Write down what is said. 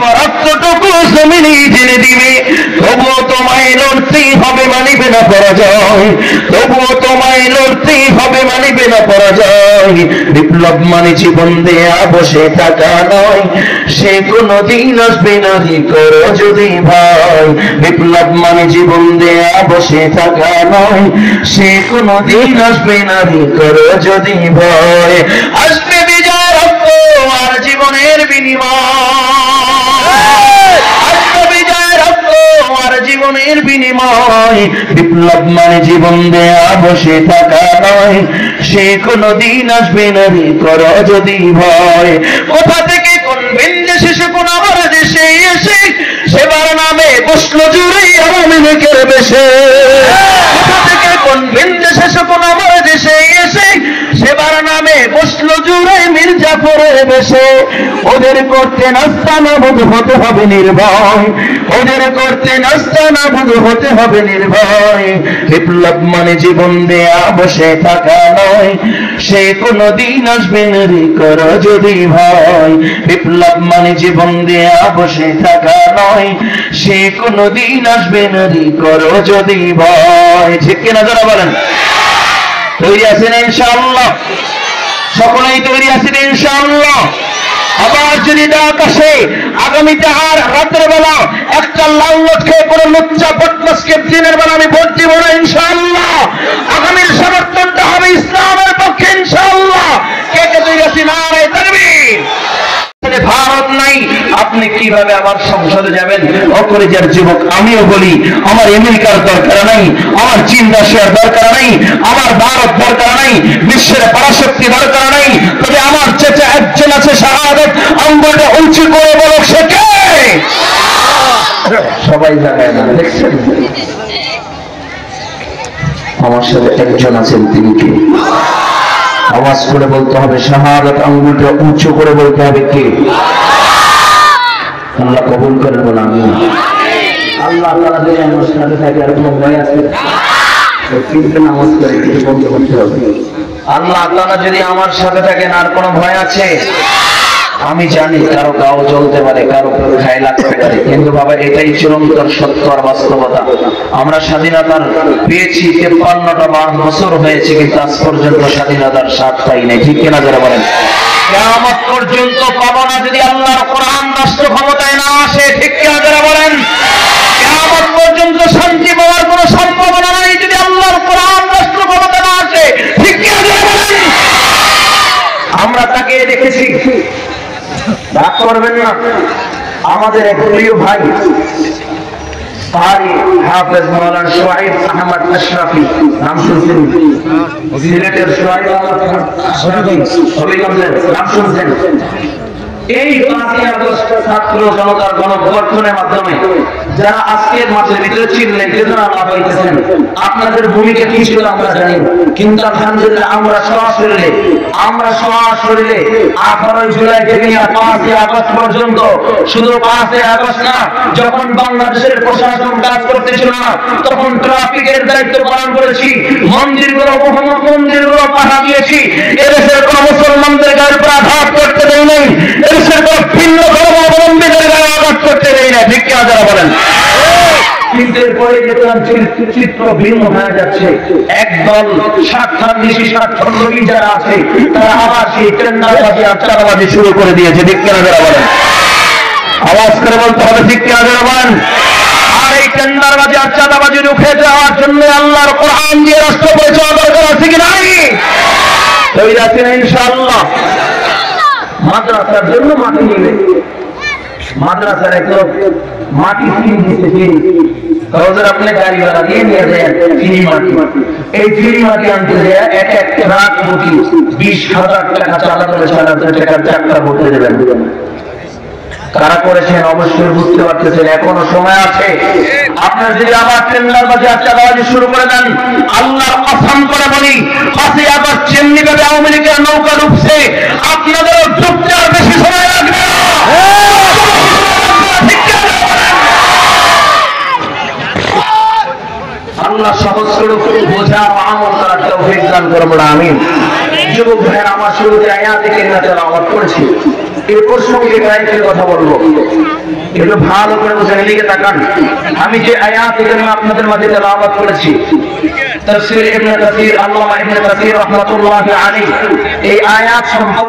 রক্তটুকু জমিনে জেনে দিবে, তবুও তোমায় লড়তেই হবে, মানিবে না পরাজয়। তবুও তোমায় লড়তেই হবে, মানিবে না পরাজয়। বিপ্লব মানে জীবন দেয়া বসে থাকা নয়, সে কোনদিন আসবে না রে করো যদি ভয়। বিপ্লব মানে জীবন দেয়া বসে থাকা নয়, সে কোনদিন আসবে না রে করো যদি ভয়। আসবে বিজয় রক্ত আর জীবনের বিনিময়, জীবনের বিনিময়। বিপ্লব মানে জীবন দেয়া বসে থাকা নয়, সে কোনদিন আসবে না রে করো যদি ভয়। কোথা থেকে কোন বিন্দেশে সে কোন আমার দেশে এসে সেবার নামে বসলো জুড়ে আওয়ামী লীগের বেশে। কোথা থেকে কোন বিন্দেশে সে কোন আমার দেশে এসে সেবার নামে বসলো জুড়ে মির্জাফরের বেশে। ওদের করতে নাস্তা নাবুদ হতে হবে নির্ভয়, ওদের করতে নাস্তা নাবুদ হতে হবে নির্ভয়। বিপ্লব মানে জীবন দেয়া বসে থাকা নয়, সে কোনদিন আসবে না রে করো যদি ভয়। বিপ্লব মানে জীবন দেয়া বসে থাকা নয়, সে কোনদিন আসবে না রে করো যদি ভয়। ঠিক কিনা যারা বলেন? তৈরি আছেন ইনশাআল্লাহ? সকলেই তৈরি আছেন ইনশাআল্লাহ? আবার যদি আকাশে আগামীতে আর রাতের বেলা একটা লাল নোট খেয়ে কোনো লুচ্চা বদমাশকে দিনের বেলা আমি ভোট দিব না ইনশাআল্লাহ। আগামীর সমর্থনটা হবে ইসলামের পক্ষে ইনশাআল্লাহ। কে কে তৈরি আছি? নারায়ে তাকবীর। ভারত নাই, আপনি কিভাবে আবার সংসদে যাবেন? অকলেজের যুবক আমিও বলি, আমার আমেরিকার দরকার নাই, আমার চীন রাশিয়ার দরকার নাই, আমার ভারত দরকার নাই, বিশ্বের পরাশক্তি দরকার নাই। তবে আমার চেচে একজন আছে, শাহাদাত আঙ্গুলটা উঁচু করে বলো সে কে? সবাই জানে না, দেখছেন? আমার সাথে একজন আছেন, তিনি কে? আওয়াজ করে বলতে হবে, শাহাদাত আঙ্গুলটা উঁচু করে বলতে হবে কে? আল্লাহ কবুল করেন বলে আমি আল্লাহ তাআলা যদি আমার সাথে থাকে আর কোনো ভয় আছে? তিনটে নামাজ করে কিছু বন্ধ করতে হবে। আল্লাহ তাআলা যদি আমার সাথে থাকেন আর কোনো ভয় আছে? আমি জানি কারো গাও জ্বলতে পারে, কারো ঘায়ে লাগতে পারে, কিন্তু বাবা এটাই চিরন্তন সত্য আর বাস্তবতা। আমরা স্বাধীনতার পেয়েছি 53টা বছর হয়েছে, কিন্তু আজ পর্যন্ত স্বাধীনতার স্বাদ পাই নাই। ঠিক কিনা যারা বলেন? কিয়ামত পর্যন্ত পাবো না যদি আল্লাহর কোরআন রাষ্ট্র ক্ষমতায় না আসে। ঠিক কিনা যারা বলেন? কিয়ামত পর্যন্ত শান্তি পাওয়ার কোনো সম্ভাবনা নাই যদি আল্লাহর কোরআন রাষ্ট্র ক্ষমতা না আসে। ঠিক কিনা যারা বলেন? আমরা তাকে দেখেছি, রাগ করবেন না, আমাদের এক প্রিয় ভাই পাহাড়ি হাফেজ মাওলানা সোহাইব আহমদ আশরাফি, নাম শুনছেন? সিলেটের সোহাইব আহমদ হবিগঞ্জের নাম শুনছেন? এই 5ই আগস্ট ছাত্র জনতার গণঅভ্যুত্থানের মাধ্যমে যারা আজকের মাঠের ভিতরে ছিলেন, যারা লাভ হইতেছেন, আপনাদের ভূমিকা কি ছিল আমরা জানি, কিন্তু আলহামদুলিল্লাহ আমরা সশরীরে 18 জুলাই থেকে 5ই আগস্ট পর্যন্ত, শুধু 5ই আগস্ট না, যখন বাংলাদেশের প্রশাসন কাজ করতেছিল না, তখন ট্রাফিকের দায়িত্ব পালন করেছি, মন্দিরগুলো পাহারা দিয়েছি, এদেশের কোন মুসলমানদের গায়ের উপর আঘাত করতে দেই নাই, এদেশের কোন ভিন্ন ধর্মাবলম্বীদের গায়ে আঘাত করতে দেই না। ঠিক কিনা যারা বলেন? কিন্তু এরপরে দেখলাম চিত্র ভিন্ন হয়ে যাচ্ছে। একদল স্বার্থান্বেষী স্বার্থলোভী যারা আছে, তারা আবার সেই টেন্ডারবাজি আর চাঁদাবাজি শুরু করে দিয়েছে। ঠিক কিনা যারা বলেন? আওয়াজ করে বলতে হবে, ঠিক কিনা যারা বলেন? আর এই টেন্ডারবাজি আর চাঁদাবাজি রুখে দেওয়ার জন্য আল্লাহর কোরআন দিয়ে রাষ্ট্র পরিচালনা দরকার আছে কি নাই? তৈরি আছেন ইনশাআল্লাহ? মাদ্রাসার জন্য মাটি নিবে, মাদ্রাসার এক লোক মাটি কিনে দিচ্ছে, আপনি গাড়ি ভাড়া দিয়ে নিয়ে যায় ফ্রি মাটি। এই ফ্রি মাটি আনতে যায় এক ট্রাক প্রতি 20,000 টাকা, 4,000 টাকার চাকরা ভরতে দেবেন। কারা করেছেন অবশ্যই বুঝতে পারতেছেন, এখনো সময় আছে। আপনার যদি আবার টেন্ডারবাজি আর চাঁদাবাজি শুরু করে দেন, আল্লাহর কসম করে বলি, 5ই আগস্ট যেমনি ভাবে আওয়ামী লীগের নৌকা ডুবছে, আপনাদেরও ডুবতে আর বেশি সময় লাগবে না। আল্লাহ সহজ স্বরূপ বোঝা আমল করার তৌফিক দান করুন, আমিন। যুবক ভাইয়ের আমার শুরুতে আয়াতে কারিমা তেলাওয়াত করেছি, এই প্রসঙ্গে কয়েকটি কথা বলবো, এগুলো ভালো করে বুঝেন, এদিকে তাকান। আমি যে আয়াত এখানে আপনাদের মাঝে তেলাওয়াত করেছি, তাফসীর ইবনে কাসীর, আল্লামা ইবনে কাসীর রাহমাতুল্লাহি আলাইহি, এই আয়াত